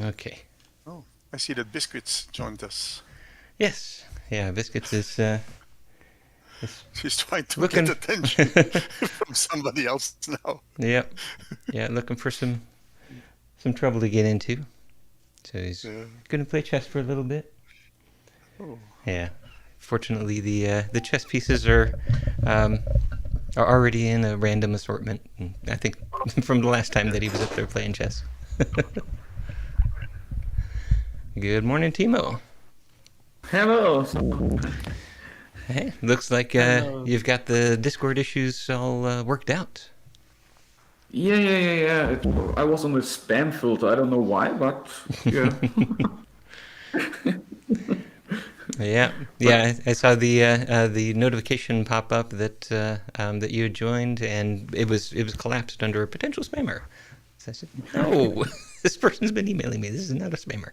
Okay. Oh, I see that Biscuits joined us. Yes. Yeah, Biscuits is She's trying to get looking. attention from somebody else now. Yep. Yeah, looking for some trouble to get into. So he's Yeah. going to play chess for a little bit. Oh. Yeah. Fortunately, the chess pieces um, are already in a random assortment. I think from the last time that he was up there playing chess. Good morning, Timo. Hello. Hey, looks like Hello. you've got the Discord issues all worked out. Yeah. I was on the spam filter. I don't know why, but yeah. Yeah, But yeah. I saw the notification pop up that you had joined, and it was collapsed under a potential spammer. So I said, no, this person's been emailing me. This is not a spammer.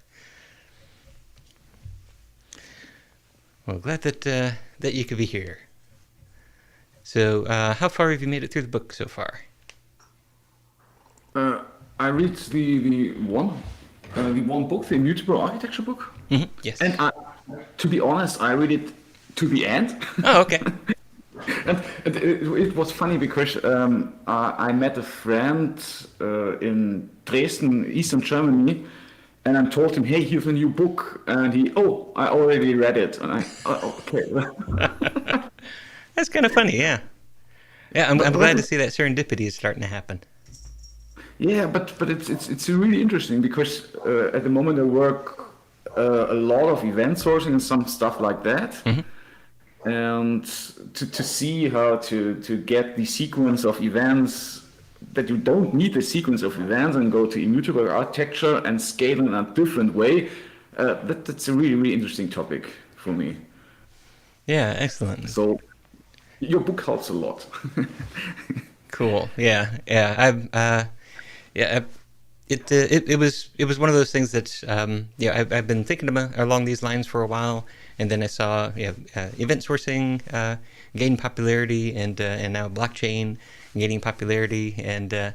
Well, glad that you could be here. So, how far have you made it through the book so far? I read the one book, the Immutable Architecture book, Yes. and to be honest, I read it to the end. Oh, okay. And it was funny because I met a friend in Dresden, Eastern Germany, and I told him, "Hey, here's a new book," and I already read it, and okay. That's kind of funny, yeah. Yeah, I'm But glad to see that serendipity is starting to happen. yeah, but it's really interesting because at the moment I work a lot of event sourcing and some stuff like that, and to see how to get the sequence of events that you don't need the sequence of events and go to immutable architecture and scale in a different way. That's a really interesting topic for me. Yeah, excellent. So your book helps a lot. Cool. Yeah, yeah. Yeah. It was one of those things that I've been thinking about along these lines for a while, and then I saw event sourcing gain popularity, and now blockchain gaining popularity, and I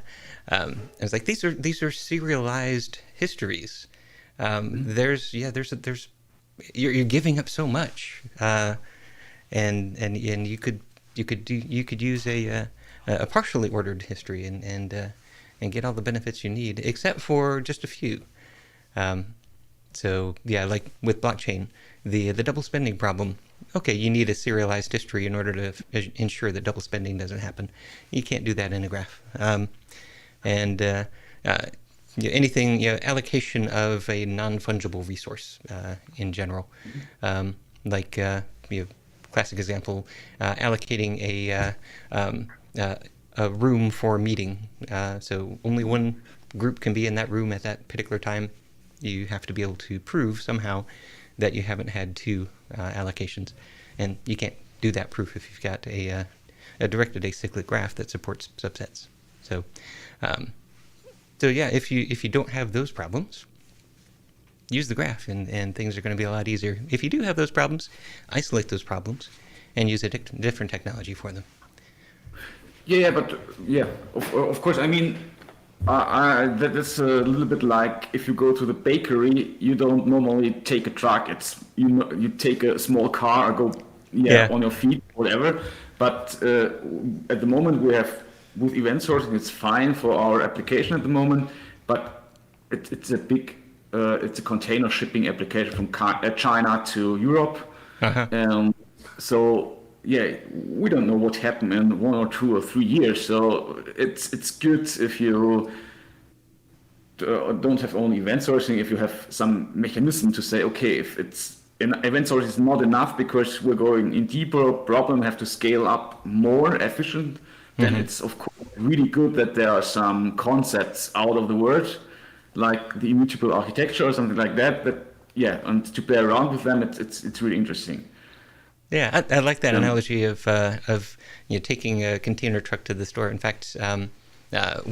was like, these are serialized histories. There's you're giving up so much, and you could use a partially ordered history and get all the benefits you need, except for just a few. So yeah, like with blockchain, the double spending problem. Okay, you need a serialized history in order to ensure that double spending doesn't happen. You can't do that in a graph. And anything, allocation of a non-fungible resource in general, like classic example, allocating a room for a meeting. So only one group can be in that room at that particular time. You have to be able to prove somehow that you haven't had two allocations, and you can't do that proof if you've got a directed acyclic graph that supports subsets. So, yeah, if you don't have those problems, use the graph, and things are going to be a lot easier. If you do have those problems, isolate those problems, and use a different technology for them. Yeah, but yeah, of course. I mean, that's a little bit like if you go to the bakery, you don't normally take a truck. It's you take a small car or go Yeah. on your feet, whatever. But at the moment we have with event sourcing, it's fine for our application at the moment. But it's a big it's a container shipping application from China to Europe. Uh-huh. So yeah, we don't know what happened in 1 or 2 or 3 years. So it's good if you don't have only event sourcing. If you have some mechanism to say, okay, if it's event sourcing is not enough because we're going in deeper problem, have to scale up more efficient. Then it's of course really good that there are some concepts out of the world, like the immutable architecture or something like that. But yeah, and to play around with them, it's really interesting. Yeah, I like that Um, analogy of taking a container truck to the store. In fact,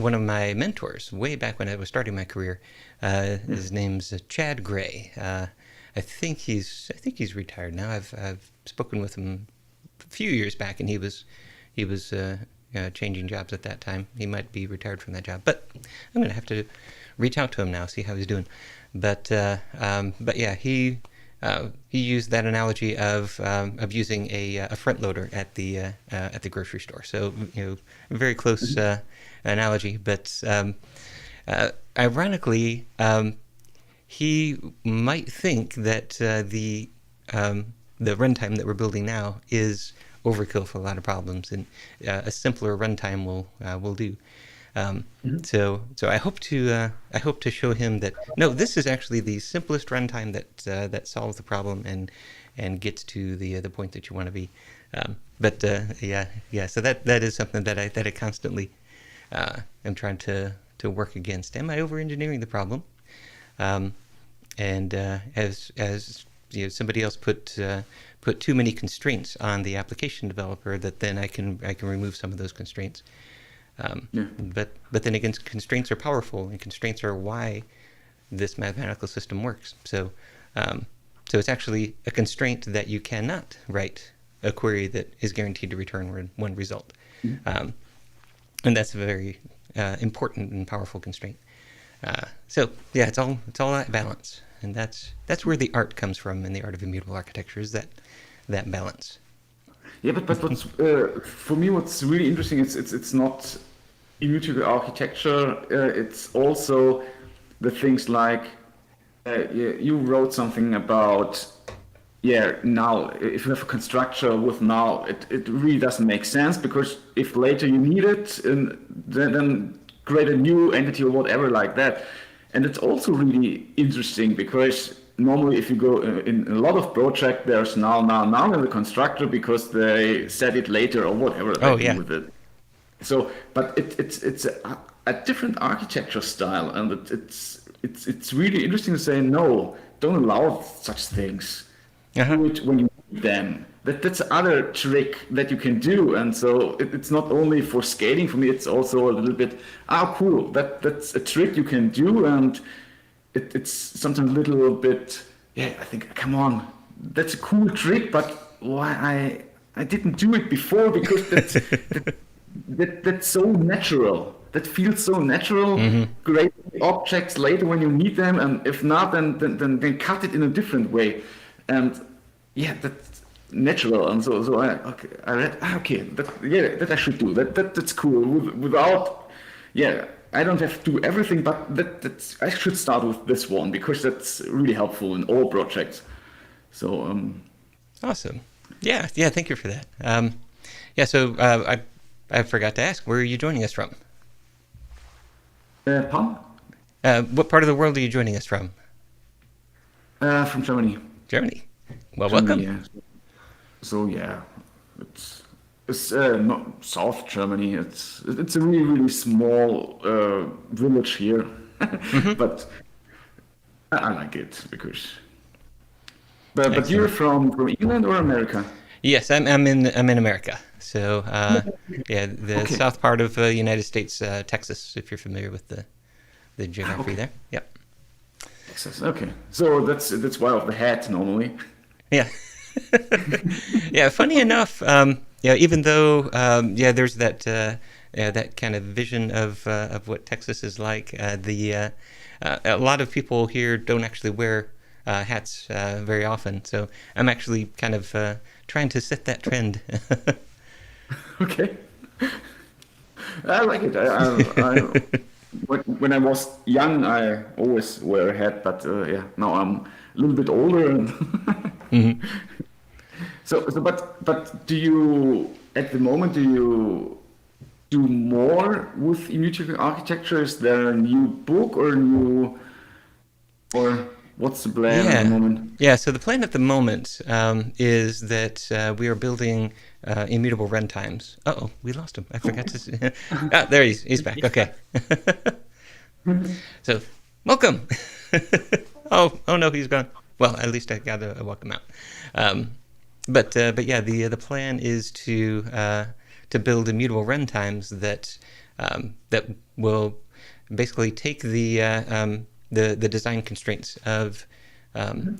one of my mentors, way back when I was starting my career, his name's Chad Gray. I think he's retired now. I've spoken with him a few years back, and he was changing jobs at that time. He might be retired from that job, but I'm going to have to reach out to him now, see how he's doing. But yeah, he used that analogy of using a front loader at the grocery store. So very close analogy, but ironically, he might think that the runtime that we're building now is overkill for a lot of problems, and a simpler runtime will do. So I hope to show him that no, this is actually the simplest runtime that solves the problem and gets to the point that you want to be. Yeah. So that is something that I constantly am trying to work against. Am I over engineering the problem? And as somebody else put too many constraints on the application developer, that then I can remove some of those constraints. But then again, constraints are powerful, and constraints are why this mathematical system works. So it's actually a constraint that you cannot write a query that is guaranteed to return one result. And that's a very important and powerful constraint. So yeah, it's all that balance, and that's where the art comes from in the art of immutable architecture, is that balance. Yeah, but what's for me, what's really interesting is it's not immutable architecture. It's also the things like you wrote something about now if you have a constructor with now, it really doesn't make sense, because if later you need it, and then create a new entity or whatever like that. And it's also really interesting because normally if you go in a lot of projects, there's now in the constructor because they set it later or whatever they do with it. So, but it's a different architecture style, and it's really interesting to say no, don't allow such things. Do it when you need them. That's other trick that you can do, and so it's not only for scaling. For me, it's also a little bit cool. That's a trick you can do, and it's sometimes a little bit. Yeah, I think, come on, that's a cool trick, but why I didn't do it before, because that's so natural. That feels so natural. Create objects later when you need them, and if not, then cut it in a different way. And yeah, that's natural. And so I read, that I should do. That's cool. Without, I don't have to do everything, but I should start with this one, because that's really helpful in all projects. So awesome. Yeah. Thank you for that. So I forgot to ask, where are you joining us from? Pardon? What part of the world are you joining us from? From Germany. Germany. Well, welcome. Yeah. So it's not South Germany. It's a really small village here, but I like it because. But you're from England or America? Yes, I'm in America. So the south part of the United States, Texas, if you're familiar with the geography there. Yep. Texas. Okay. So that's why of the hat normally. Yeah. Yeah. Funny enough, even though there's that kind of vision of what Texas is like, a lot of people here don't actually wear hats very often. So I'm actually kind of trying to set that trend. Okay. I like it. When I was young, I always wear a hat, but now I'm a little bit older. And but do you at the moment do more with immutable architecture? Is there a new book or what's the plan at the moment? Yeah, so the plan at the moment is that we are building immutable runtimes. Uh-oh, we lost him. I forgot to see. There he's back. Okay. So, welcome. Oh no, he's gone. Well, at least I got a welcome out. But yeah, the plan is to build immutable runtimes that will basically take the design constraints of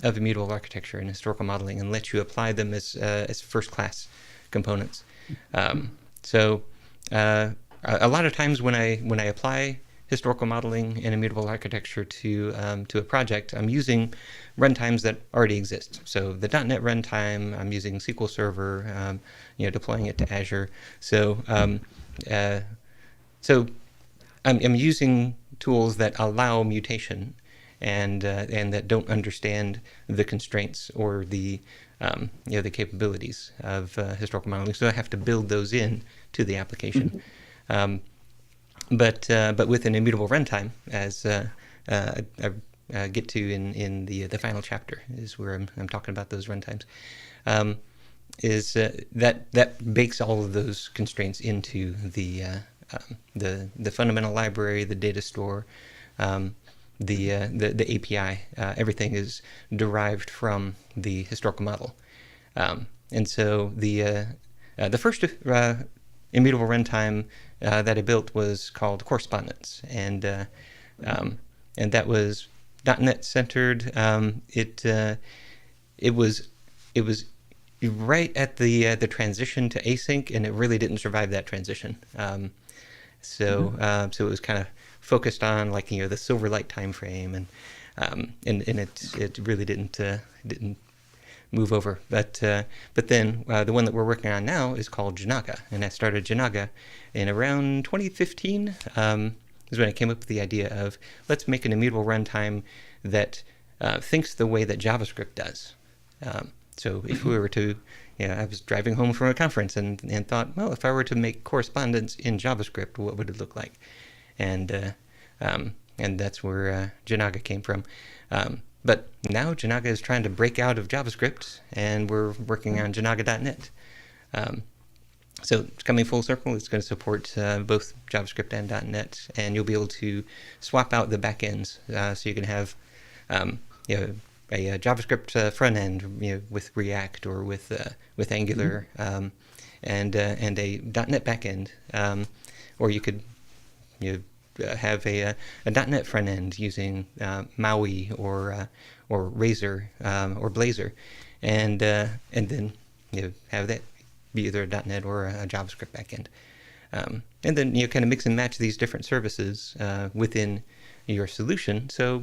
immutable architecture and historical modeling and let you apply them as first class components. So a lot of times when I apply historical modeling and immutable architecture to a project, I'm using runtimes that already exist. So the .NET runtime, I'm using SQL Server, deploying it to Azure. So I'm using tools that allow mutation and that don't understand the constraints or the the capabilities of historical modeling. So I have to build those in to the application. But with an immutable runtime, as I get to in the final chapter, is where I'm talking about those runtimes. Is that bakes all of those constraints into the fundamental library, the data store, the API. Everything is derived from the historical model, and so the first immutable runtime that I built was called Correspondence, and that was .NET centered. It was right at the transition to async, and it really didn't survive that transition. So it was kind of focused on the Silverlight time frame, and it really didn't move over. But then the one that we're working on now is called Jinaga, and I started Jinaga in around 2015. Is when I came up with the idea of, let's make an immutable runtime that thinks the way that JavaScript does. So if we were to, I was driving home from a conference and thought, well, if I were to make correspondence in JavaScript, what would it look like? And that's where Jinaga came from. But now Jinaga is trying to break out of JavaScript, and we're working on Jinaga.net. So it's coming full circle. It's going to support both JavaScript and .NET, and you'll be able to swap out the backends. So you can have a JavaScript front end, with React or with Angular, and a .NET backend, or you could have a .NET front end using Maui or Razor or Blazor, and then have that be either a .NET or a JavaScript backend, and then kind of mix and match these different services within your solution. So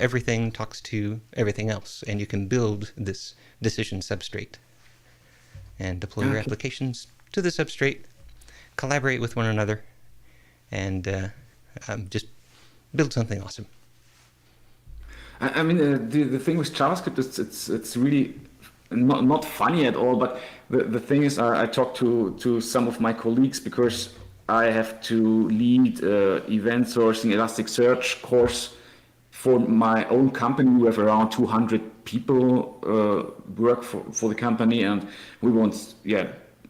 everything talks to everything else, and you can build this decision substrate and deploy your applications to the substrate, collaborate with one another, and just build something awesome. I mean, the thing with JavaScript is it's really not funny at all. But the thing is, I talked to some of my colleagues because I have to lead event sourcing Elasticsearch course for my own company. We have around 200 people work for the company, and we want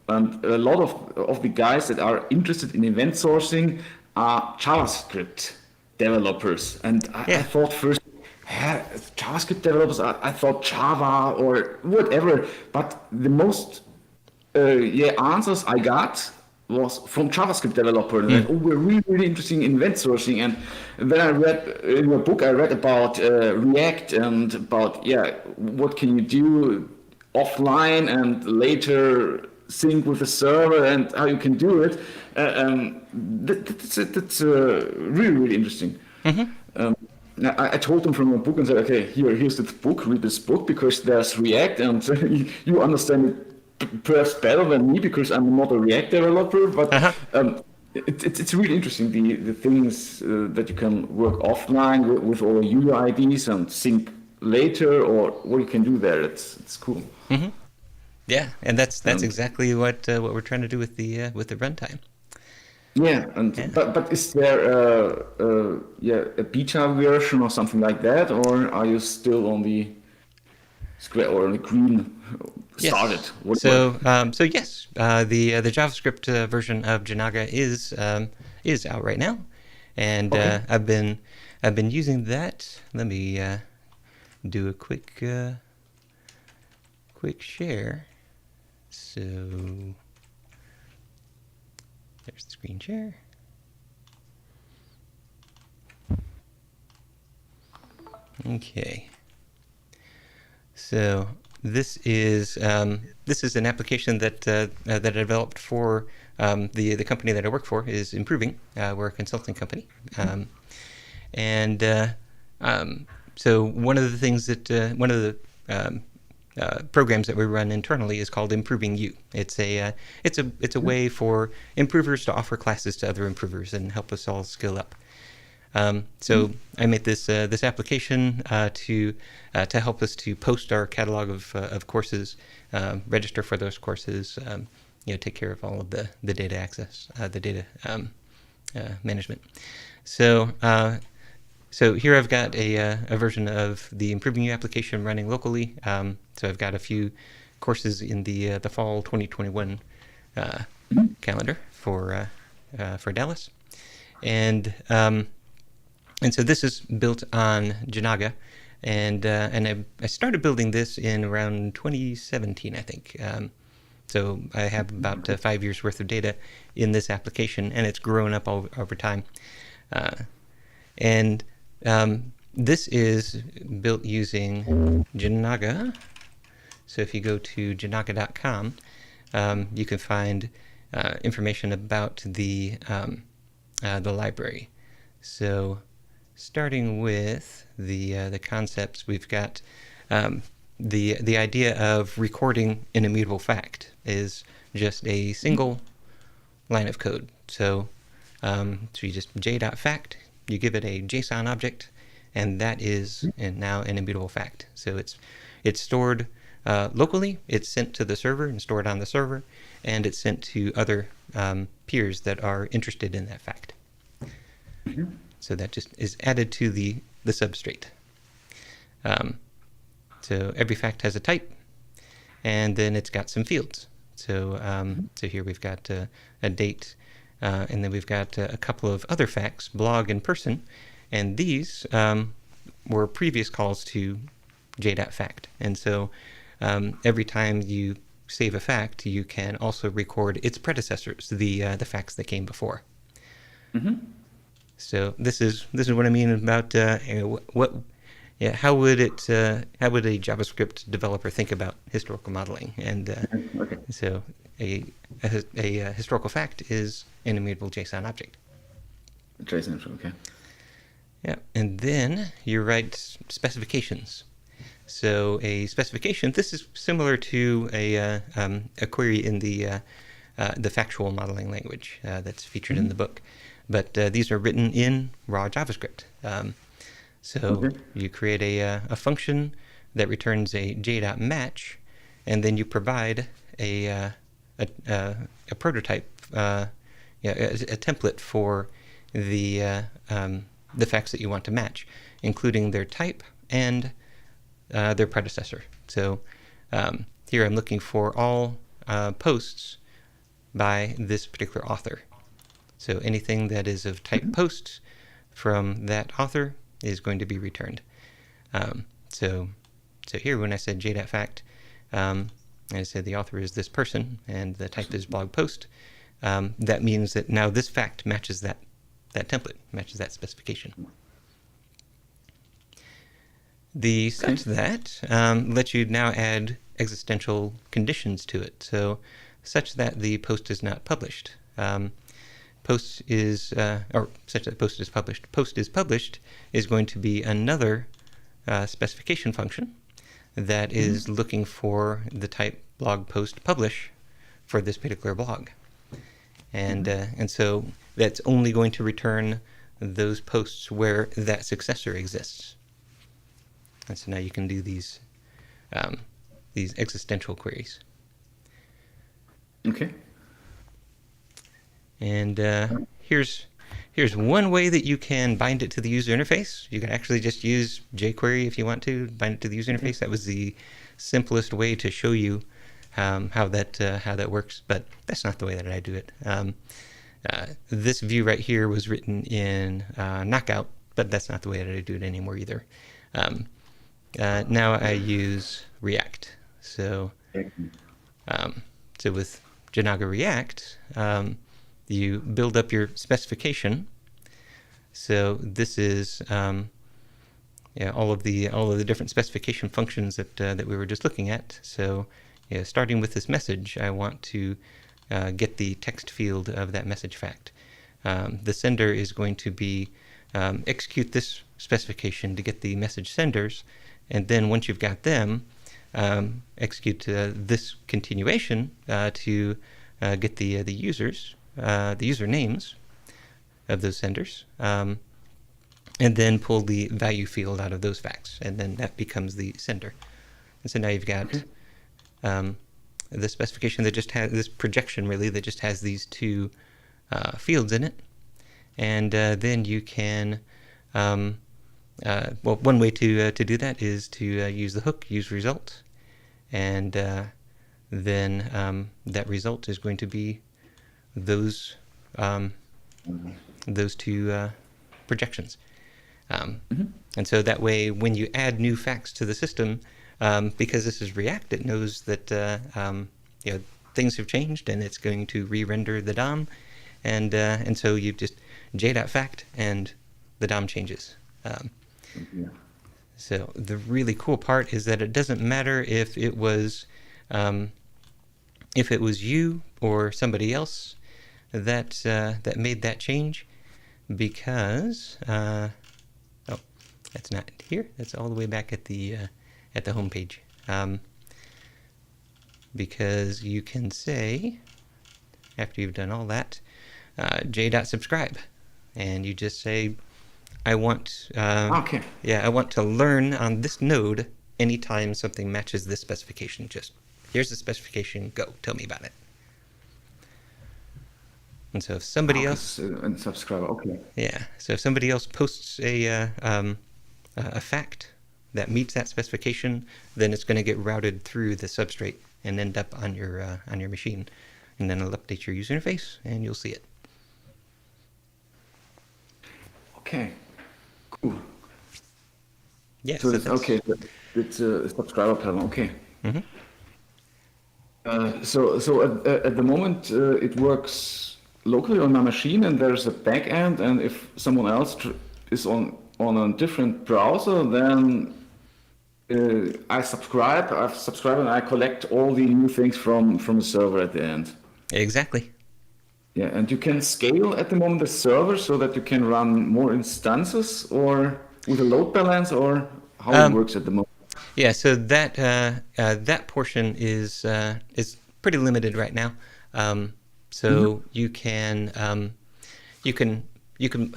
and a lot of the guys that are interested in event sourcing are JavaScript developers. And I thought first, JavaScript developers, I thought Java or whatever. But the most answers I got was from JavaScript developer. Like, we're really, really interested in event sourcing. And then I read in a book, I read about React and about, what can you do offline and later sync with the server and how you can do it. That's really, really interesting. I told them from a book and said, okay, here's this book, read this book because there's React and you understand it perhaps better than me because I'm not a React developer, but it's really interesting, the things that you can work offline with all user IDs and sync later, or what you can do there. It's cool. Yeah, and that's exactly what we're trying to do with the runtime. Yeah, but is there a beta version or something like that, or are you still on the square or on the green started? Yes. So yes, the JavaScript version of Jinaga is out right now, and I've been using that. Let me do a quick share. So there's the screen share. Okay. So this is an application that I developed for the company that I work for is Improving. We're a consulting company, and so one of the things that one of the programs that we run internally is called Improving You. It's a way for improvers to offer classes to other improvers and help us all skill up. So I made this application to help us to post our catalog of courses, register for those courses, take care of all of the data access, the data management. So here I've got a version of the Improving You application running locally. So I've got a few courses in the fall 2021 calendar for Dallas, and so this is built on Jinaga, and I started building this in around 2017, I think. So I have about 5 years worth of data in this application, and it's grown up over time. And this is built using Jinaga. So if you go to jinaga.com, you can find information about the library. So starting with the concepts, we've got the idea of recording an immutable fact is just a single line of code. So you just j.fact, you give it a JSON object, and that is now an immutable fact. So it's stored locally, it's sent to the server and stored on the server, and it's sent to other peers that are interested in that fact. So that just is added to the substrate. So every fact has a type, and then it's got some fields. So here we've got a date, and then we've got a couple of other facts, blog and person, and these were previous calls to j.fact. And so every time you save a fact, you can also record its predecessors, the facts that came before. So this is what I mean about how would a JavaScript developer think about historical modeling? And so a historical fact is an immutable JSON object. JSON, okay. Yeah, and then you write specifications. So a specification. This is similar to a query in the factual modeling language that's featured in the book. But these are written in raw JavaScript. You create a function that returns a j.match, and then you provide a prototype, a template for the facts that you want to match, including their type and their predecessor. So here I'm looking for all posts by this particular author. So anything that is of type posts from that author is going to be returned. So here when I said j.fact, I said the author is this person and the type is blog post. That means that now this fact matches that template, matches that specification. The such that lets you now add existential conditions to it. So such that the post is not published. Post is, or such that post is published. Post is published is going to be another specification function that is looking for the type blog post publish for this particular blog. And so that's only going to return those posts where that successor exists. And so now you can do these existential queries. Okay. And here's one way that you can bind it to the user interface. You can actually just use jQuery if you want to bind it to the user interface. That was the simplest way to show you how that works, but that's not the way that I do it. This view right here was written in Knockout, but that's not the way that I do it anymore either. Now I use React. So with Jinaga React, you build up your specification. So this is all of the different specification functions that we were just looking at. So starting with this message, I want to get the text field of that message fact. The sender is going to be execute this specification to get the message senders, and then once you've got them, execute this continuation to get the users, the user names of those senders, and then pull the value field out of those facts, and then that becomes the sender. And so now you've got the specification that just has this projection, really, that just has these two fields in it. And then you can, well, one way to do that is to use the hook, use result, and then that result is going to be those two projections. And so that way, when you add new facts to the system, because this is React, it knows that things have changed, and it's going to re-render the DOM, and so you just j.fact, and the DOM changes. So the really cool part is that it doesn't matter if it was you or somebody else that made that change, because that's not here. That's all the way back at the home page. Because you can say, after you've done all that, j.subscribe, and you just say, I want I want to learn on this node anytime something matches this specification. Just here's the specification, go, tell me about it. And so if somebody else and subscriber, so if somebody else posts a fact that meets that specification, then it's going to get routed through the substrate and end up on your machine, and then it'll update your user interface, and you'll see it. Okay, cool. Yeah. So it's a subscriber pattern. Okay. Mm-hmm. So at the moment it works locally on my machine, and there's a backend, and if someone else is on a different browser, then I subscribe, and I collect all the new things from the server at the end. Exactly. Yeah, and you can scale at the moment the server so that you can run more instances, or with a load balance, or how it works at the moment. Yeah, so that portion is pretty limited right now. So you can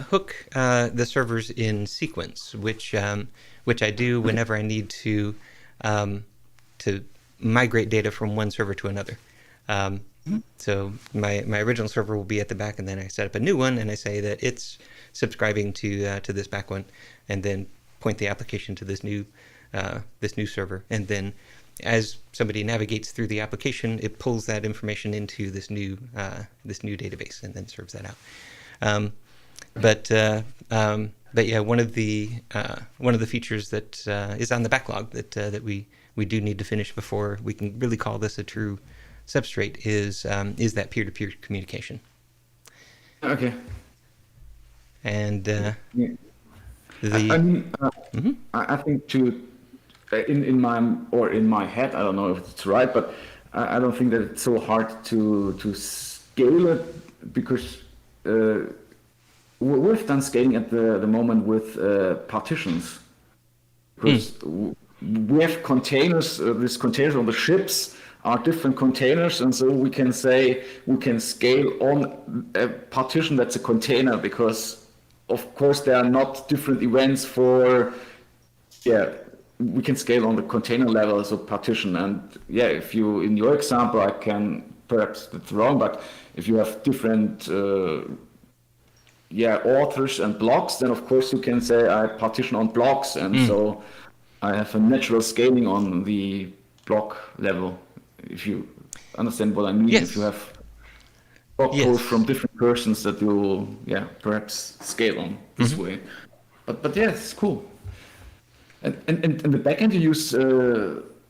hook the servers in sequence, which I do whenever I need to migrate data from one server to another. So my original server will be at the back, and then I set up a new one, and I say that it's subscribing to this back one, and then point the application to this new server, and then as somebody navigates through the application, it pulls that information into this new database, and then serves that out. But yeah, one of the features that is on the backlog that we do need to finish before we can really call this a true substrate is that peer-to-peer communication. Okay. And I think in my head, I don't know if it's right, but I don't think that it's so hard to scale it, because we've done scaling at the moment with partitions, because we have containers. These containers on the ships are different containers, and so we can say we can scale on a partition that's a container, because of course there are not different events for we can scale on the container levels of partition. And if you, in your example, I can, perhaps it's wrong, but if you have different authors and blocks, then of course you can say I partition on blocks, and so I have a natural scaling on the block level, if you understand what I mean. Yes. If you have block codes from different persons that you perhaps scale on this way. But yeah, it's cool. And in the backend you use,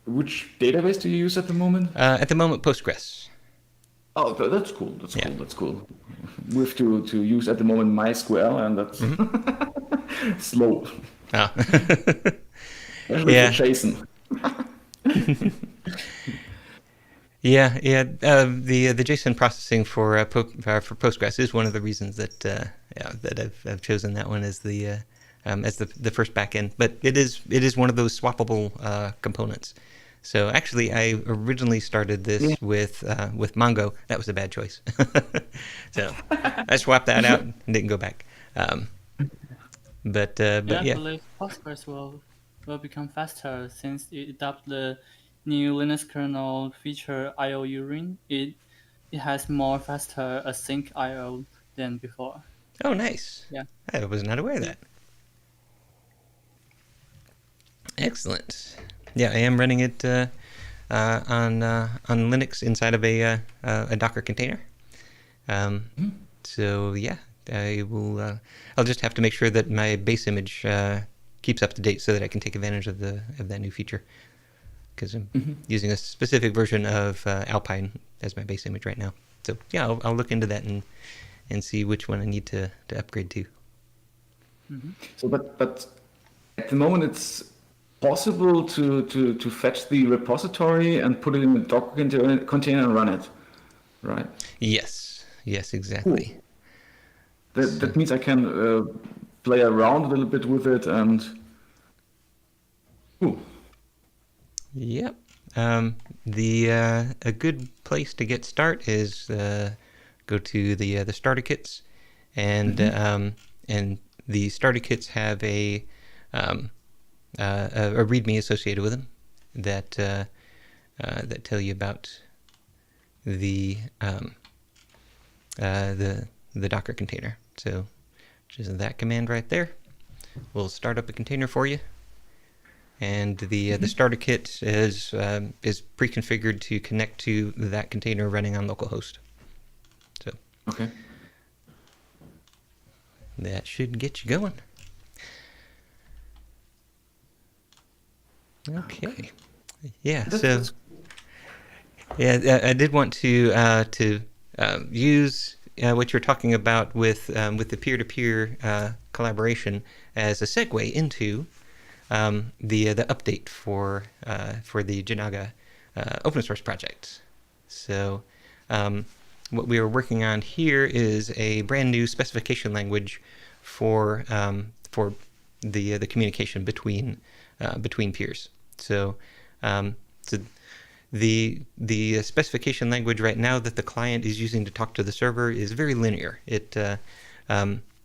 which database do you use at the moment? At the moment, Postgres. Oh, that's cool. That's cool. We have to use at the moment MySQL, and that's slow. Oh. especially for Yeah. JSON. Yeah. The JSON processing for Postgres is one of the reasons that that I've chosen that one as the first backend. But it is one of those swappable components. So actually, I originally started Yeah. this with Mongo. That was a bad choice. So I swapped that out and didn't go back. But I yeah. believe Postgres will become faster since it adopts the new Linux kernel feature I/O urine. It has more faster async I/O than before. Oh, nice. Yeah. I was not aware of Yeah. that. Excellent. Yeah, I am running it on Linux inside of a Docker container. So yeah, I will. I'll just have to make sure that my base image keeps up to date so that I can take advantage of that new feature. Because I'm using a specific version of Alpine as my base image right now. So yeah, I'll look into that and see which one I need to upgrade to. So, but at the moment, it's possible to fetch the repository and put it in a Docker container and run it, right? Yes, Cool. exactly. That means I can play around a little bit with it and. Cool. Yep. The a good place to get start is go to the starter kits, and the starter kits have a README associated with them that tell you about the the Docker container. So just that command right there will start up a container for you. And the starter kit is pre-configured to connect to that container running on localhost. So Okay. that should get you going. Okay. Yeah. So yeah, I did want to use what you're talking about with the peer-to-peer collaboration as a segue into the update for the Jinaga open source project. So what we are working on here is a brand new specification language for the communication between peers. So so the specification language right now that the client is using to talk to the server is very linear. It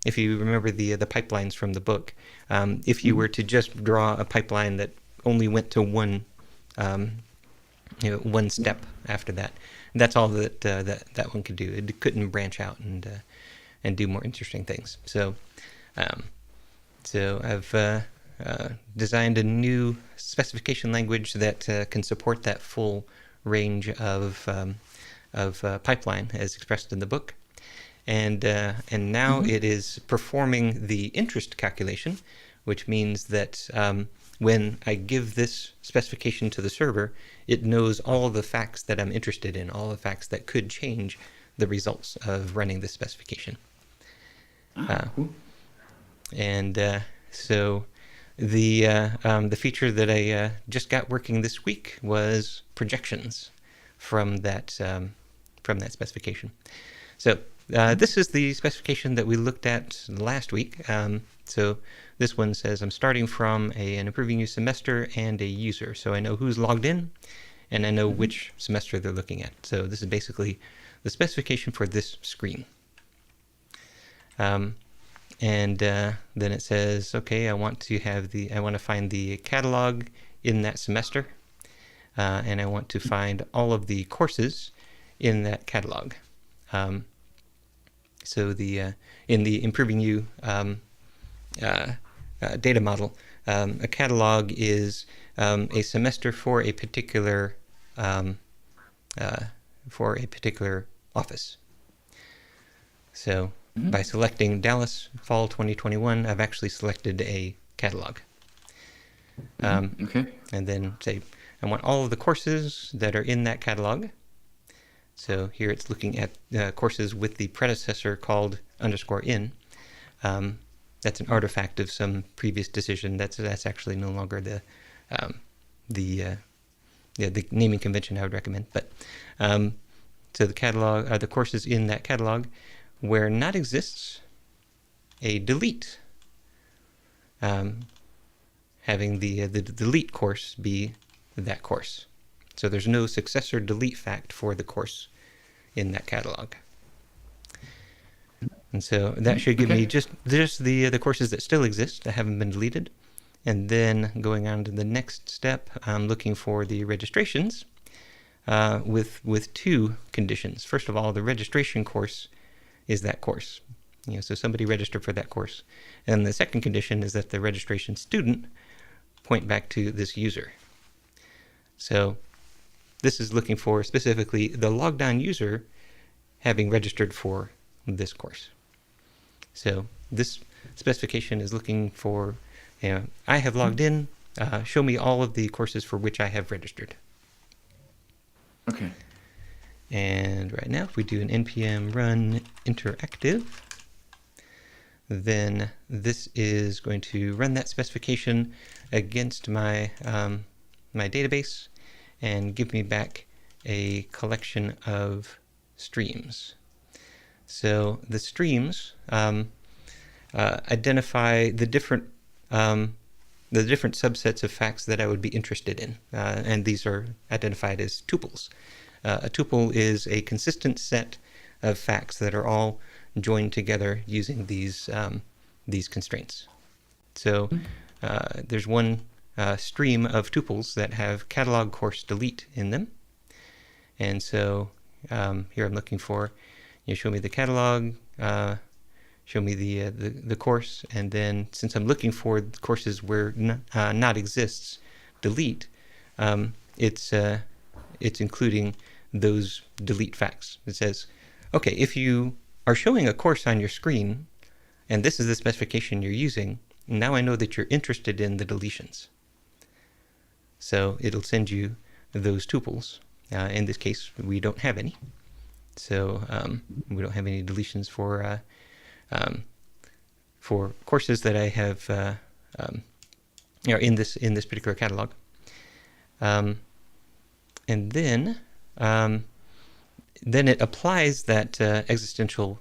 if you remember the pipelines from the book, if you were to just draw a pipeline that only went to one one step after that, that's all that one could do. It couldn't branch out and do more interesting things. So I've designed a new specification language that can support that full range of pipeline as expressed in the book. And now it is performing the interest calculation, which means that when I give this specification to the server, it knows all the facts that I'm interested in, all the facts that could change the results of running this specification. Cool. And so the feature that I just got working this week was projections from that specification. So this is the specification that we looked at last week. So this one says I'm starting from an improving you semester and a user. So I know who's logged in and I know which semester they're looking at. So this is basically the specification for this screen. And then it says, okay, I want to find the catalog in that semester, and I want to find all of the courses in that catalog. So in the Improving You data model, a catalog is a semester for a particular office. So by selecting Dallas Fall 2021, I've actually selected a catalog. Okay. And then say I want all of the courses that are in that catalog. So here it's looking at courses with the predecessor called _in. that's an artifact of some previous decision. That's actually no longer the naming convention I would recommend. But so the catalog, the courses in that catalog, where not exists a delete, having the delete course be that course. So there's no successor delete fact for the course in that catalog. And so that should give me just the courses that still exist that haven't been deleted. And then going on to the next step, I'm looking for the registrations with two conditions. First of all, the registration course is that course. So somebody registered for that course. And the second condition is that the registration student point back to this user. So this is looking for specifically the logged on user having registered for this course. So this specification is looking for, I have logged in, show me all of the courses for which I have registered. Okay. And right now, if we do an npm run interactive, then this is going to run that specification against my my database and give me back a collection of streams. So the streams identify the different subsets of facts that I would be interested in, and these are identified as tuples. A tuple is a consistent set of facts that are all joined together using these constraints. So there's one stream of tuples that have catalog course delete in them, and so here I'm looking for, show me the catalog, show me the course, and then since I'm looking for courses where not exists delete, it's including those delete facts. It says, okay, if you are showing a course on your screen and this is the specification you're using, now I know that you're interested in the deletions. So it'll send you those tuples. In this case, we don't have any. So we don't have any deletions for courses that I have in this particular catalog. And then it applies that existential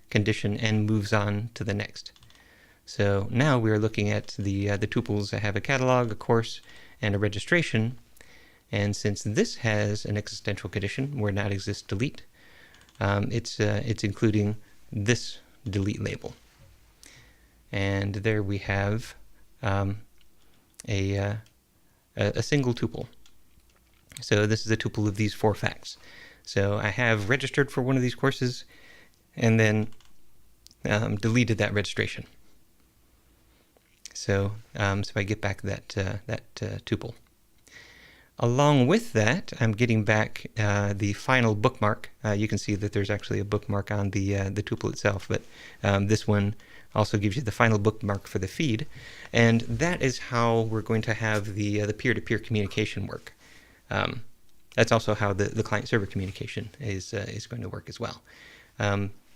condition and moves on to the next. So now we're looking at the tuples that have a catalog, a course, and a registration. And since this has an existential condition where not exists delete, it's including this delete label. And there we have a single tuple. So this is a tuple of these 4 facts. So I have registered for one of these courses and then deleted that registration. So I get back that tuple. Along with that, I'm getting back the final bookmark. You can see that there's actually a bookmark on the tuple itself, but this one also gives you the final bookmark for the feed, and that is how we're going to have the peer-to-peer communication work. That's also how the client-server communication is going to work as well.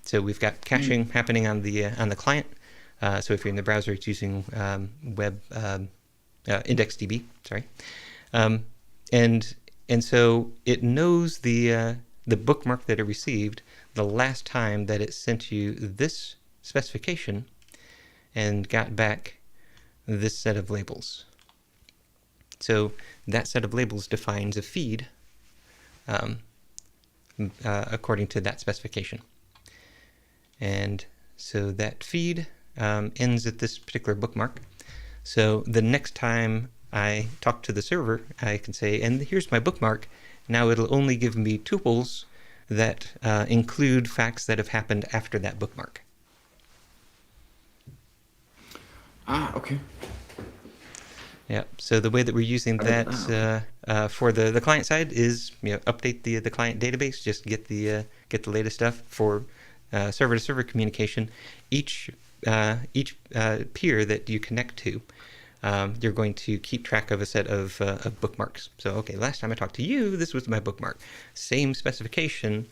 So we've got caching happening on the client. So if you're in the browser, it's using web IndexedDB. Sorry. And so it knows the bookmark that it received the last time that it sent you this specification and got back this set of labels. So that set of labels defines a feed according to that specification. And so that feed ends at this particular bookmark. So the next time I talk to the server, I can say, and here's my bookmark. Now it'll only give me tuples that include facts that have happened after that bookmark. Okay. Yeah. So the way that we're using that for the client side is, update the client database, just get the latest stuff. For server to server communication, each peer that you connect to, you're going to keep track of a set of bookmarks. So, okay, last time I talked to you, this was my bookmark. Same specification,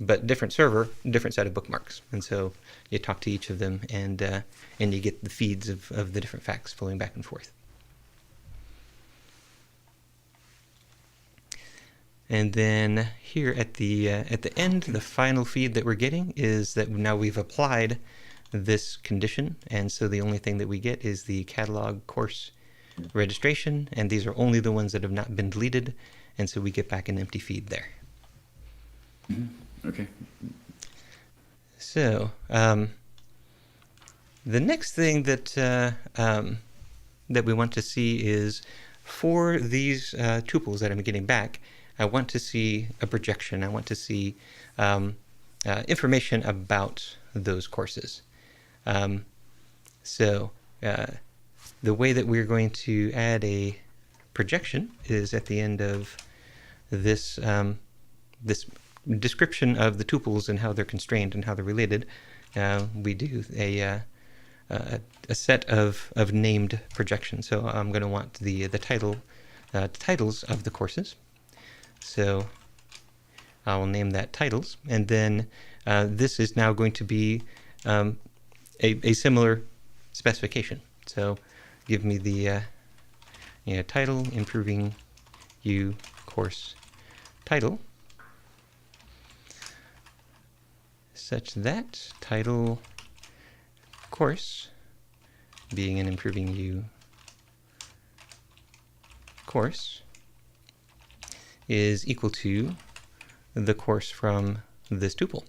but different server, different set of bookmarks. And so you talk to each of them, and you get the feeds of the different facts flowing back and forth. And then here at the end, the final feed that we're getting is that now we've applied this condition, and so the only thing that we get is the catalog course registration, and these are only the ones that have not been deleted, and so we get back an empty feed there. Okay. So the next thing that that we want to see is for these tuples that I'm getting back, I want to see a projection. I want to see information about those courses. So the way that we're going to add a projection is at the end of this this description of the tuples and how they're constrained and how they're related. We do a set of named projections. So I'm going to want the titles of the courses. So I'll name that titles, and then this is now going to be a similar specification. So give me the title, improving you course title, such that title course being an improving you course is equal to the course from this tuple.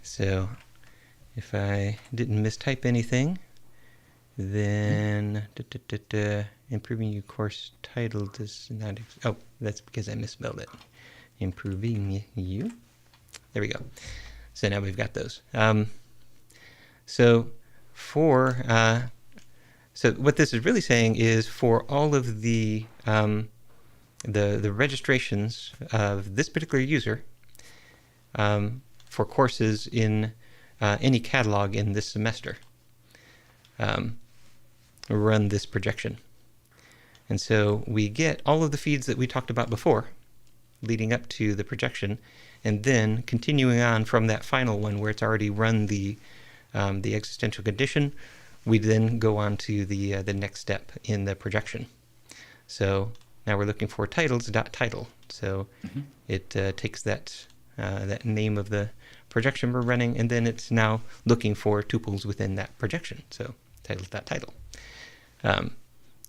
So if I didn't mistype anything, then improving you course title does not, oh, that's because I misspelled it. Improving you. There we go. So now we've got those. So what this is really saying is for all of the registrations of this particular user for courses in any catalog in this semester, run this projection. And so we get all of the feeds that we talked about before leading up to the projection, and then continuing on from that final one where it's already run the existential condition, we then go on to the next step in the projection. So now we're looking for titles.title. So it takes that name of the projection we're running, and then it's now looking for tuples within that projection. So titles.title.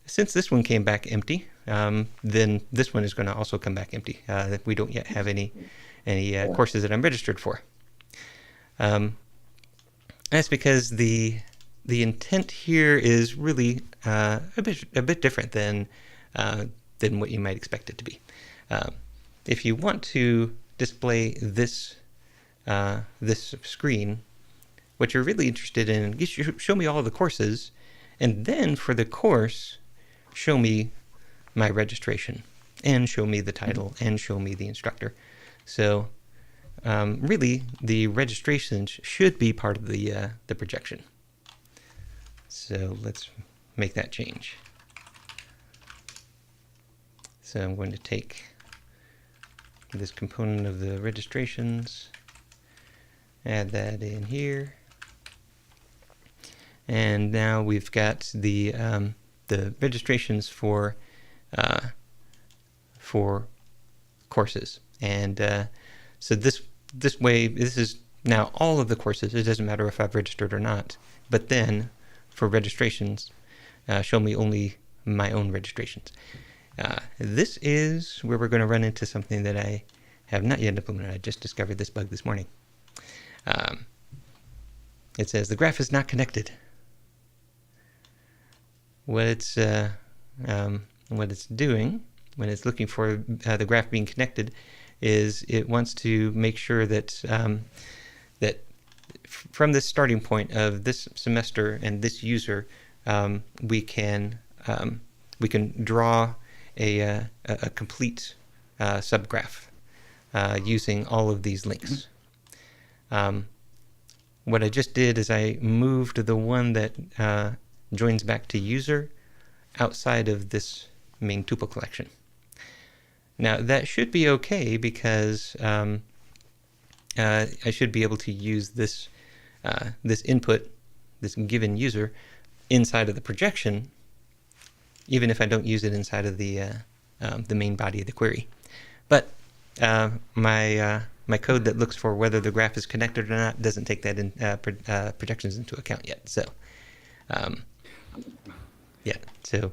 Since this one came back empty, then this one is going to also come back empty. We don't yet have any courses that I'm registered for. That's because the intent here is really a bit different than what you might expect it to be. If you want to display this screen, what you're really interested in, show me all the courses, and then for the course, show me my registration, and show me the title, and show me the instructor. So really, the registrations should be part of the projection. So let's make that change. So I'm going to take this component of the registrations, add that in here, and now we've got the registrations for courses, and so this way, this is now all of the courses. It doesn't matter if I've registered or not. But then for registrations, show me only my own registrations. This is where we're going to run into something that I have not yet implemented. I just discovered this bug this morning. It says the graph is not connected. What it's doing when it's looking for the graph being connected is it wants to make sure that that from this starting point of this semester and this user, we can draw a complete subgraph using all of these links. What I just did is I moved the one that joins back to user outside of this main tuple collection. Now that should be okay because I should be able to use this this input, this given user, inside of the projection, even if I don't use it inside of the main body of the query. But my code that looks for whether the graph is connected or not doesn't take that in projections into account yet. So yeah, so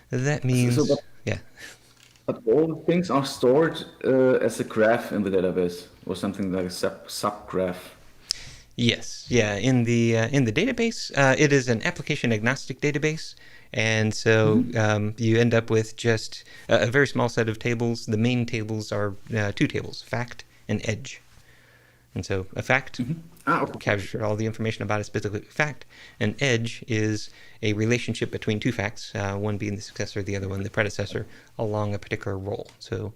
that means yeah. But all things are stored as a graph in the database, or something like a subgraph. Yes, yeah. In the database, it is an application agnostic database, and so you end up with just a very small set of tables. The main tables are two tables: fact and edge. And so a fact captures all the information about a specific fact. An edge is a relationship between two facts, one being the successor, the other one the predecessor, along a particular role. So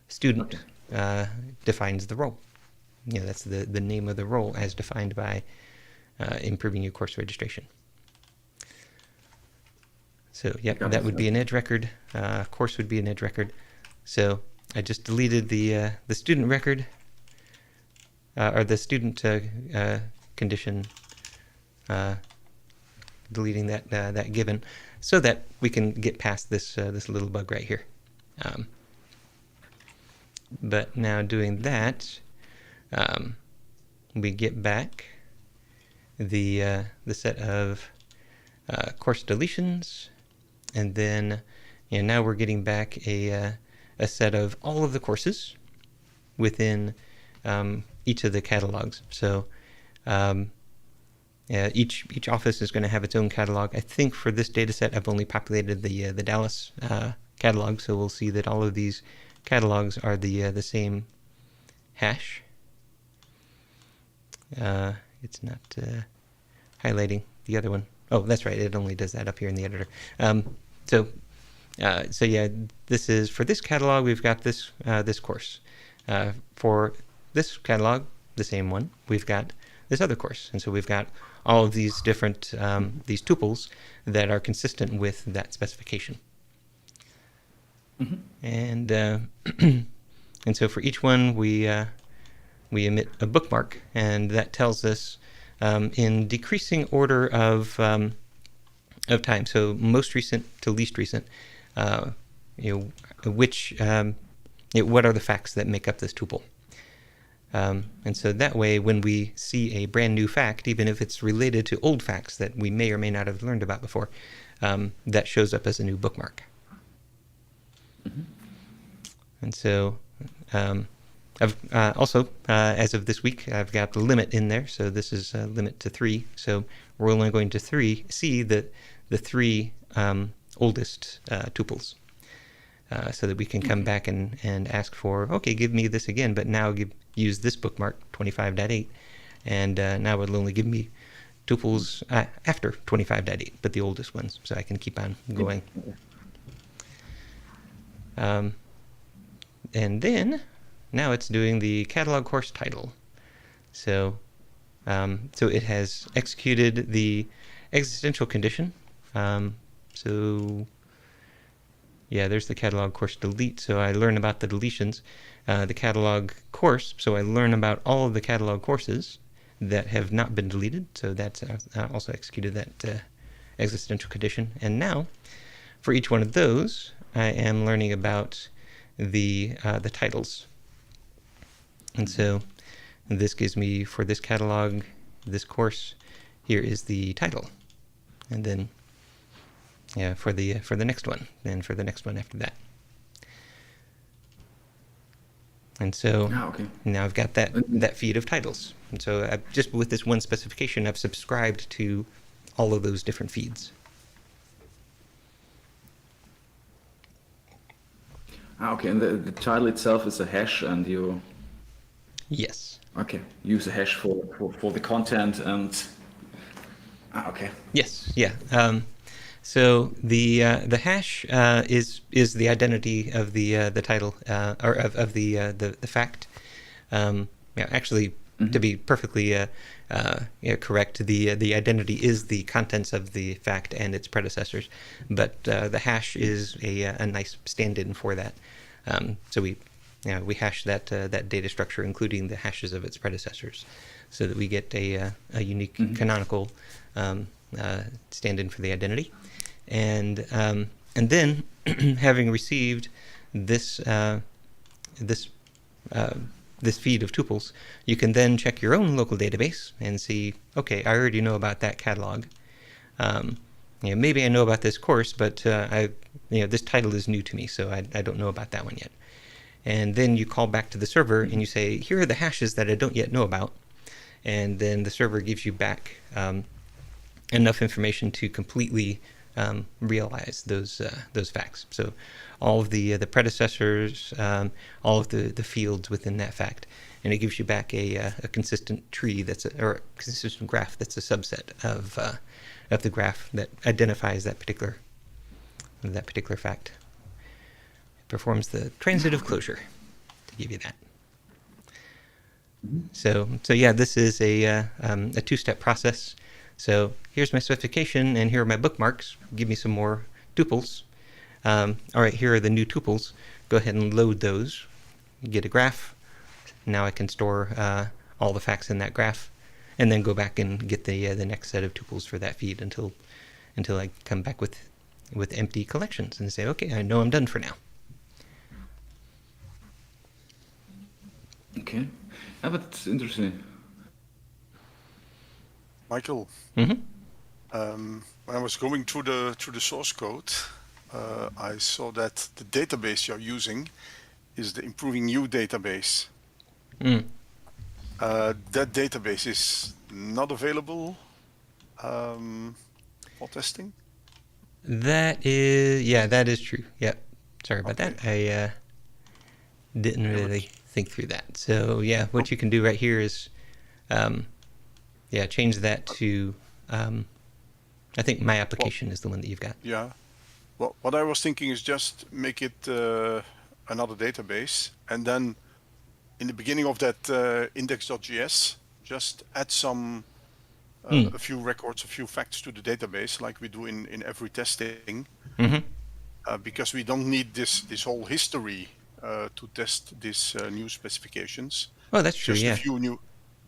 student defines the role. You know, that's the name of the role as defined by improving your course registration. So yep, that would be an edge record. Course would be an edge record. So I just deleted the student record, or the student condition, deleting that given, so that we can get past this this little bug right here. But now doing that, we get back the set of course deletions, and then now we're getting back a set of all of the courses within each of the catalogs. So each office is going to have its own catalog. I think for this data set, I've only populated the Dallas catalog, so we'll see that all of these catalogs are the same hash. It's not highlighting the other one. Oh, that's right. It only does that up here in the editor. So yeah, this is for this catalog. We've got this this course. For this catalog, the same one, we've got this other course, and so we've got all of these different these tuples that are consistent with that specification. And and so for each one, we emit a bookmark, and that tells us in decreasing order of time, so most recent to least recent, which what are the facts that make up this tuple. And so that way, when we see a brand new fact, even if it's related to old facts that we may or may not have learned about before, that shows up as a new bookmark. And so I've also, as of this week, I've got the limit in there. So this is limit to 3. So we're only going to see the 3 oldest tuples. So that we can come back and ask for, okay, give me this again, but now use this bookmark, 25.8, and now it'll only give me tuples after 25.8, but the oldest ones, so I can keep on going. And then, now it's doing the catalog course title. So, so it has executed the existential condition. So yeah, there's the catalog course delete. So I learn about the deletions. The catalog course, so I learn about all of the catalog courses that have not been deleted. So that's also executed that existential condition. And now, for each one of those, I am learning about the titles. And so this gives me, for this catalog, this course, here is the title. And then yeah, for the next one, and for the next one after that. And so now I've got that feed of titles. And so I've, just with this one specification, I've subscribed to all of those different feeds. Okay, and the title itself is a hash, and you Yes. use a hash for the content, and okay. Yes. Yeah. So the hash is the identity of the title or of the fact. Actually, to be perfectly correct, the identity is the contents of the fact and its predecessors, but the hash is a nice stand-in for that. So we hash that that data structure, including the hashes of its predecessors, so that we get a unique canonical stand-in for the identity, and then having received this this this feed of tuples, you can then check your own local database and see, okay, I already know about that catalog. Maybe I know about this course, but this title is new to me, so I don't know about that one yet. And then you call back to the server and you say, here are the hashes that I don't yet know about. And then the server gives you back enough information to completely realize those facts. So all of the predecessors, all of the fields within that fact, and it gives you back a consistent tree or a consistent graph that's a subset of the graph that identifies that particular fact. It performs the transitive closure to give you that. So yeah, this is a two-step process. So here's my specification, and here are my bookmarks. Give me some more tuples. All right, here are the new tuples. Go ahead and load those. Get a graph. Now I can store all the facts in that graph, and then go back and get the next set of tuples for that feed until I come back with empty collections and say, okay, I know I'm done for now. Okay. Yeah, but it's interesting. Michael, Mm-hmm. when I was going through the source code, I saw that the database you're using is the Improving You database. That database is not available for testing. That is true. Yep. Sorry about that. I didn't really think through that. So yeah, what you can do right here is, change that to. I think my application is the one that you've got. Yeah. Well, what I was thinking is just make it another database, and then in the beginning of that index.js, just add some a few records, a few facts to the database, like we do in every testing, because we don't need this whole history to test these new specifications. Oh, that's true.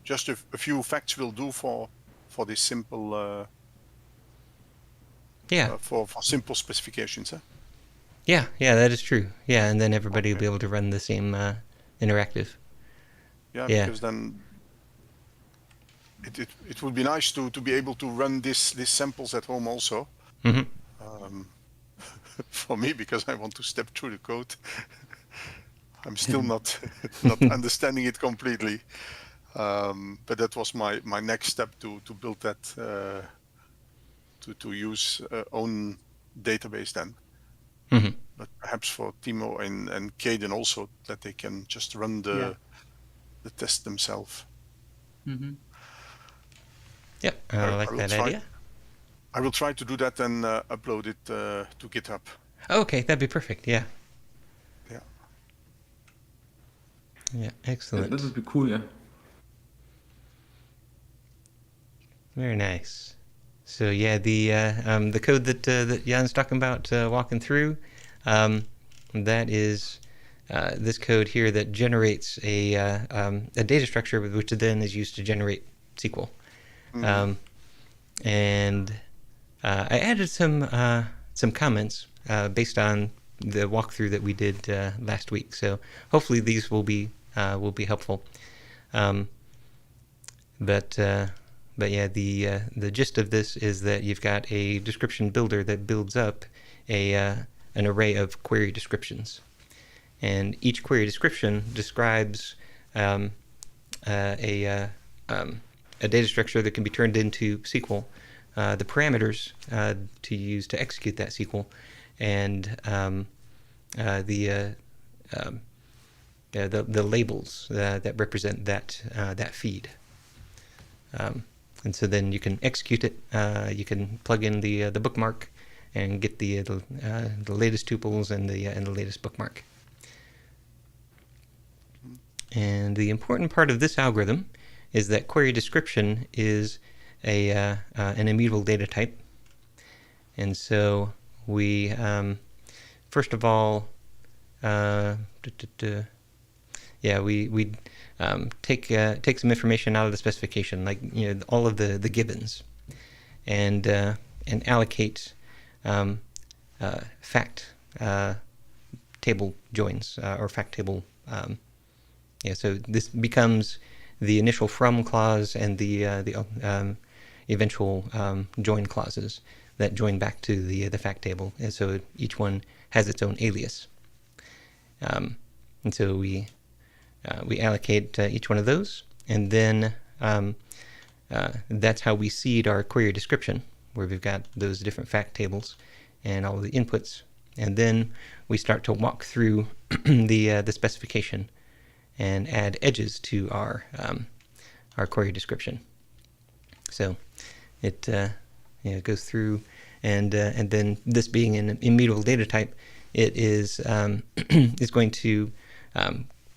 Just a few facts will do for this simple. For simple specifications. Huh? Yeah, that is true. Yeah, and then everybody will be able to run the same interactive. Yeah, because then it would be nice to be able to run these samples at home also. For me, because I want to step through the code. I'm still not understanding it completely. But that was my next step to build that to use own database then. But perhaps for Timo and Caden also, that they can just run the test themselves. Yep, I like that idea. I will try to do that and upload it to GitHub. Okay, that'd be perfect. Yeah. Yeah, excellent. That would be cool, yeah. Very nice. So yeah, the code that Jan's talking about walking through, that is this code here that generates a data structure which then is used to generate SQL. And I added some comments based on the walkthrough that we did last week. So hopefully these will be helpful. But yeah, the gist of this is that you've got a description builder that builds up an array of query descriptions, and each query description describes a data structure that can be turned into SQL, the parameters to use to execute that SQL, and the labels that represent that feed. And so then you can execute it. You can plug in the bookmark and get the latest tuples and the latest bookmark. And the important part of this algorithm is that query description is an immutable data type. And so we first of all Yeah, we take some information out of the specification, like all of the givens, and allocate fact table joins or fact table. So this becomes the initial from clause and the eventual join clauses that join back to the fact table, and so each one has its own alias. And so we allocate each one of those, and then that's how we seed our query description, where we've got those different fact tables and all of the inputs, and then we start to walk through the specification and add edges to our query description. So it goes through, and then this being an immutable data type, it is is going to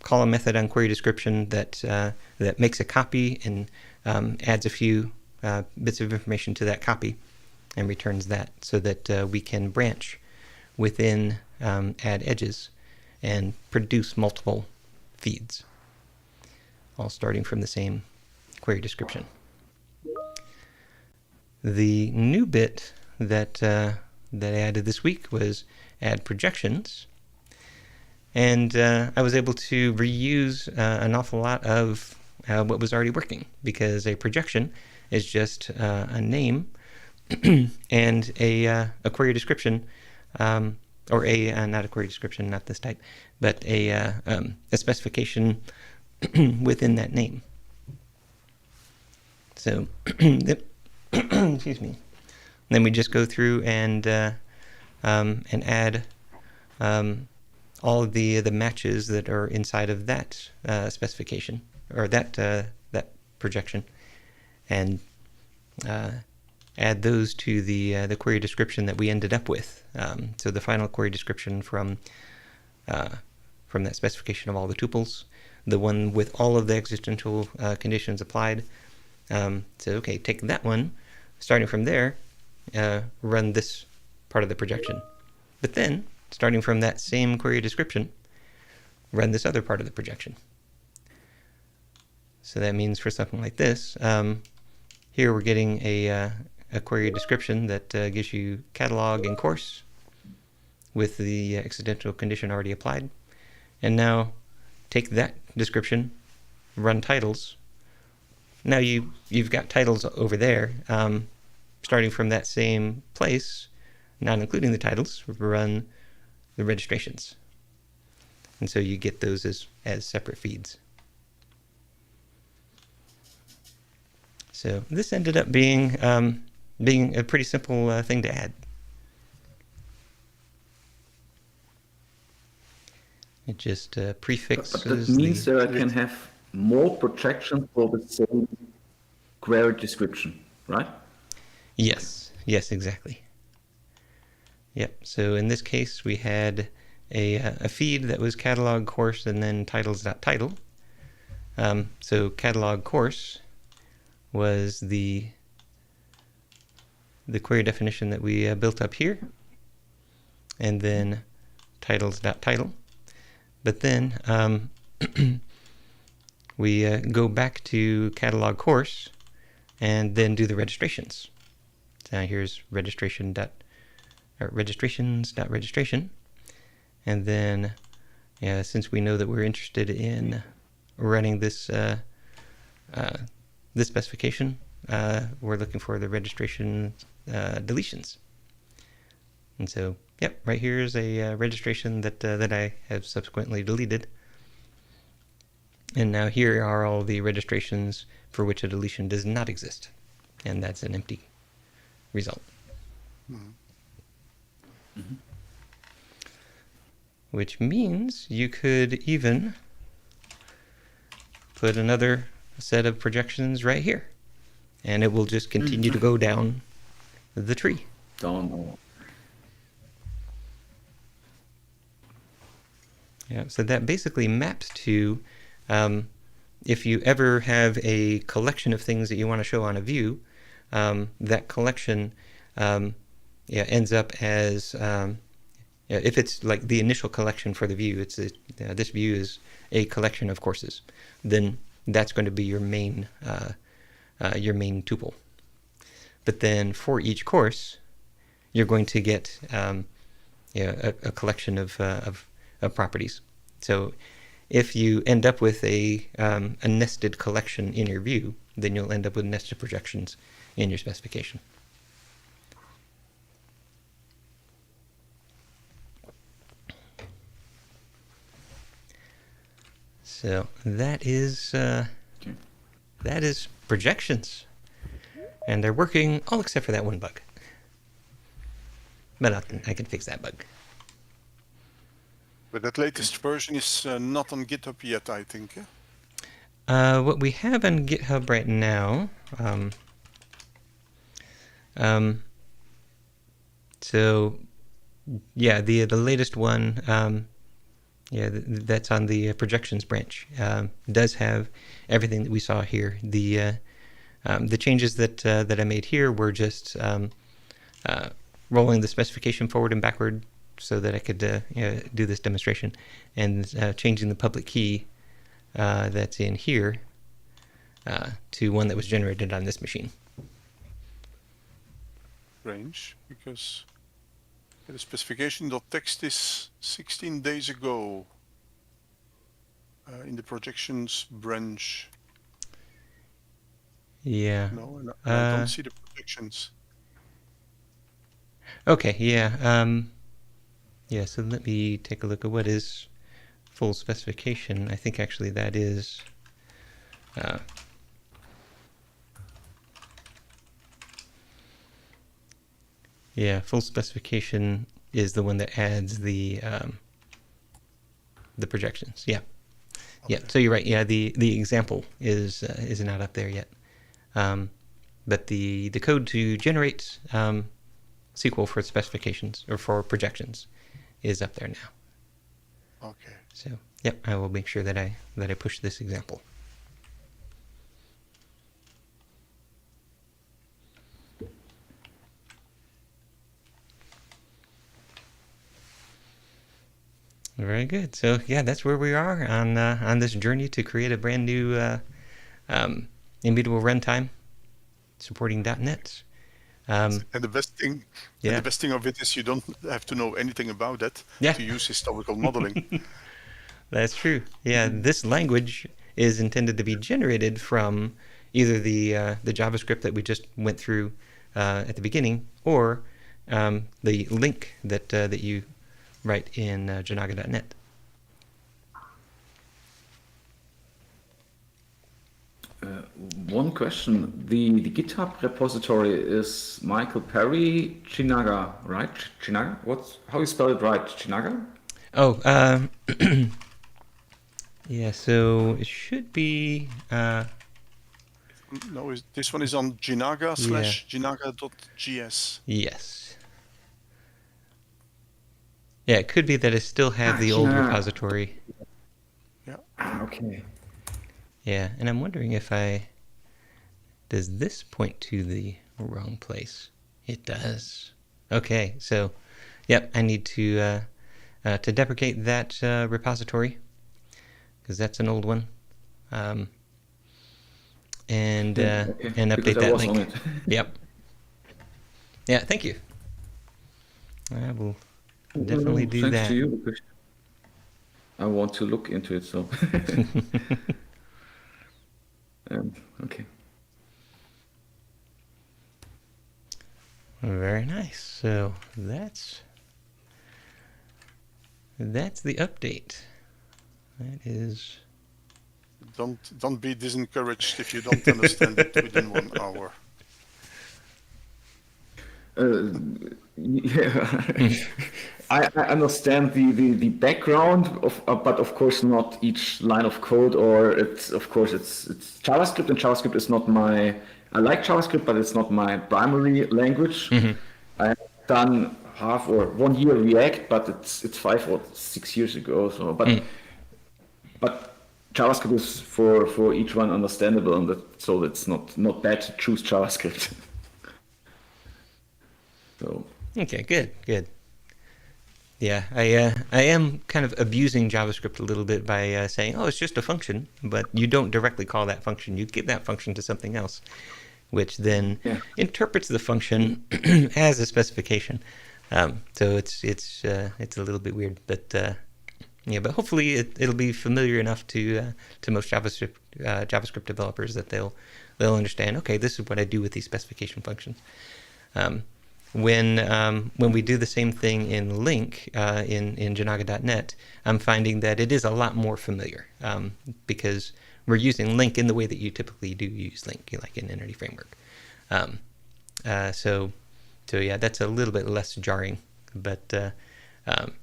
call a method on query description that makes a copy and adds a few bits of information to that copy and returns that, so that we can branch within add edges and produce multiple feeds, all starting from the same query description. The new bit that I added this week was add projections, and I was able to reuse an awful lot of what was already working, because a projection is just a name and a query description, or not a query description, not this type, but a specification within that name. So, excuse me. Then we just go through and add all of the matches that are inside of that specification, or that projection, and add those to the query description that we ended up with. So the final query description from that specification of all the tuples, the one with all of the existential conditions applied. So okay, take that one, starting from there, run this part of the projection. But then, starting from that same query description, run this other part of the projection. So that means for something like this, here we're getting a query description that gives you catalog and course with the accidental condition already applied. And now take that description, run titles. Now you've got titles over there, starting from that same place, not including the titles, run the registrations. And so you get those as separate feeds. So this ended up being a pretty simple thing to add. It just prefixes. But that means that I can have more projections for the same query description, right? Yes, exactly. Yep. So in this case, we had a feed that was catalog course and then titles.title. So catalog course was the query definition that we built up here, and then titles.title. But then we go back to catalog course and then do the registrations. So now here's registrations.registration, and then since we know that we're interested in running this this specification, we're looking for the registration deletions. And so, yep, right here is a registration that I have subsequently deleted. And now here are all the registrations for which a deletion does not exist. And that's an empty result. Mm-hmm. Mm-hmm. Which means you could even put another set of projections right here, and it will just continue to go down the tree. Yeah, so that basically maps to if you ever have a collection of things that you want to show on a view, that collection ends up as if it's like the initial collection for the view, it's this view is a collection of courses, then that's going to be your main tuple. But then for each course, you're going to get a collection of properties. So if you end up with a nested collection in your view, then you'll end up with nested projections in your specification. So that is projections, and they're working all except for that one bug. But I can fix that bug. But that latest version is not on GitHub yet, I think. What we have on GitHub right now, so yeah, the latest one, that's on the projections branch. Does have everything that we saw here. The changes that I made here were just rolling the specification forward and backward so that I could do this demonstration, and changing the public key that's in here to one that was generated on this machine. Strange, because the specification.txt is 16 days ago in the projections branch. Yeah. No, I don't see the projections. Okay, yeah. Yeah, so let me take a look at what is full specification. I think actually that is full specification is the one that adds the projections. Yeah. Okay. Yeah, so you're right. Yeah, the example is not up there yet. But the code to generate SQL for specifications or for projections is up there now. Okay. So, yep, I will make sure that I push this example. Very good. So, yeah, that's where we are on this journey to create a brand new immutable runtime supporting .NET. And the best thing, of it is you don't have to know anything about it to use historical modeling. That's true. Yeah, this language is intended to be generated from either the JavaScript that we just went through at the beginning, or the link that you write in Jinaga.net. One question: the GitHub repository is Michael Perry Jinaga, right? Jinaga? How you spell it right? Jinaga? Oh, yeah. So it should be. No, this one is on Jinaga / Jinaga.js. Yes. Yeah, it could be that it still have the old repository. Yeah. Okay. Yeah, and I'm wondering if does this point to the wrong place? It does. Okay, so, yep, I need to deprecate that repository, because that's an old one, and update that link. Yep. Yeah, thank you. I will definitely do that. Thanks to you, because I want to look into it. So. Okay. Very nice. So that's the update. That is. Don't be disencouraged if you don't understand it within 1 hour. Yeah, I understand the background but of course not each line of code, or it's JavaScript, and JavaScript is not I like JavaScript, but it's not my primary language. Mm-hmm. I've done 1 year React, but it's 5 or 6 years ago. So, but JavaScript is for each one understandable, and so it's not bad to choose JavaScript. So. Okay, good. Yeah, I am kind of abusing JavaScript a little bit by saying, oh, it's just a function, but you don't directly call that function. You give that function to something else, which then Yeah. interprets the function as a specification. So it's a little bit weird, but yeah, but hopefully it'll be familiar enough to most JavaScript developers that they'll understand. Okay, this is what I do with these specification functions. When we do the same thing in Link in Jinaga.net, I'm finding that it is a lot more familiar because we're using Link in the way that you typically do use Link, like in Entity Framework. So yeah, that's a little bit less jarring, but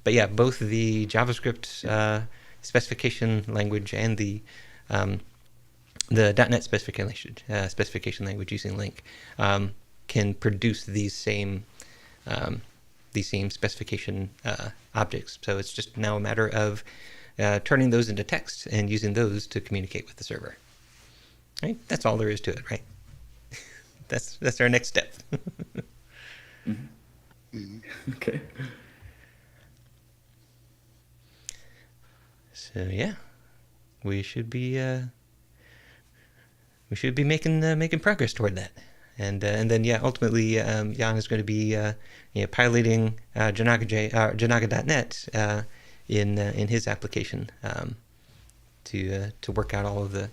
yeah, both the JavaScript specification language and the .NET specification language using Link can produce these same specification objects. So it's just now a matter of turning those into text and using those to communicate with the server. Right? That's all there is to it, right? That's our next step. Okay. So yeah, we should be making progress toward that. And then yeah, ultimately Jan is going to be piloting Jinaga.net in his application to work out all the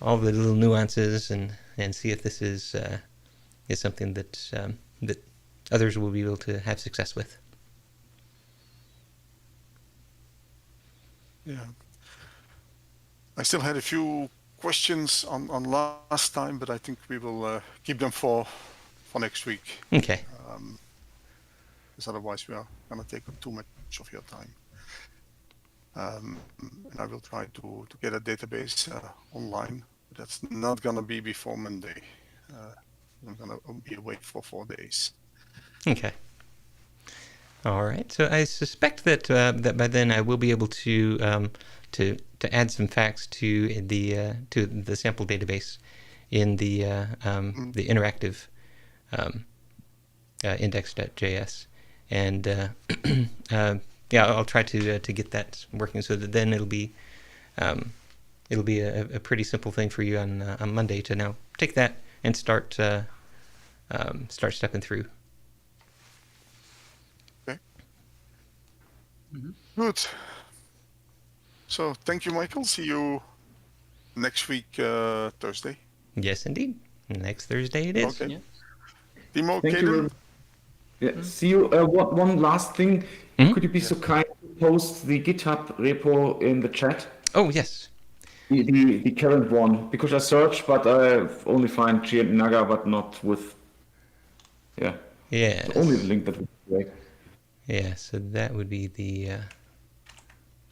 little nuances and see if this is something that others will be able to have success with. Yeah. I still had a few questions on last time, but I think we will keep them for next week. Okay. Because otherwise we are going to take up too much of your time. And I will try to get a database online, but that's not going to be before Monday. I'm going to be away for 4 days. Okay. All right. So I suspect that by then I will be able to add some facts to the sample database in the interactive index.js, and yeah, I'll try to get that working so that then it'll be a pretty simple thing for you on Monday to now take that and start stepping through. Okay. Good. So thank you, Michael. See you next week, Thursday. Yes, indeed. Next Thursday it is. Okay. Yeah. Timo, Thank you. Kaden? Yeah. See you. One last thing. Could you be so kind to post the GitHub repo in the chat? Oh, yes. The current one, because I searched, but I only find Jinaga, but not with. Yeah. Yes. The only link that would be great. Yeah, so that would be the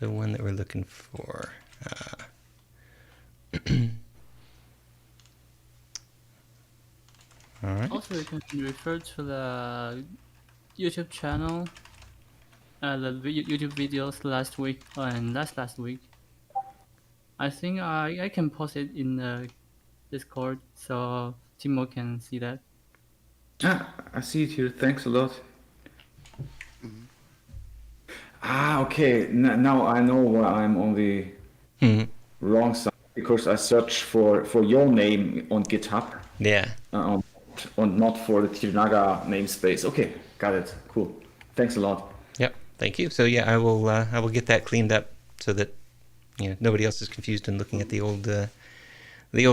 one that we're looking for. All right. Also, you can refer to the YouTube channel, YouTube videos last week and last week. I think I can post it in the Discord so Timo can see that. Ah, I see it here. Thanks a lot. Ah, okay. Now I know why I'm on the wrong side, because I searched for your name on GitHub, Yeah. not for the Jinaga namespace. Okay, got it. Cool. Thanks a lot. Yep. Thank you. So yeah, I will get that cleaned up so that nobody else is confused and looking at the old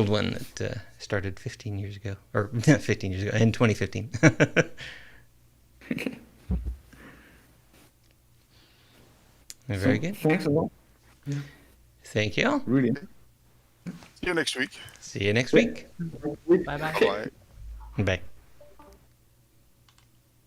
one that started 15 years ago, or 15 years ago, in 2015. Very good. Thanks a lot. Thank you all. Really. See you next week. See you next week. Bye bye. Bye. Bye.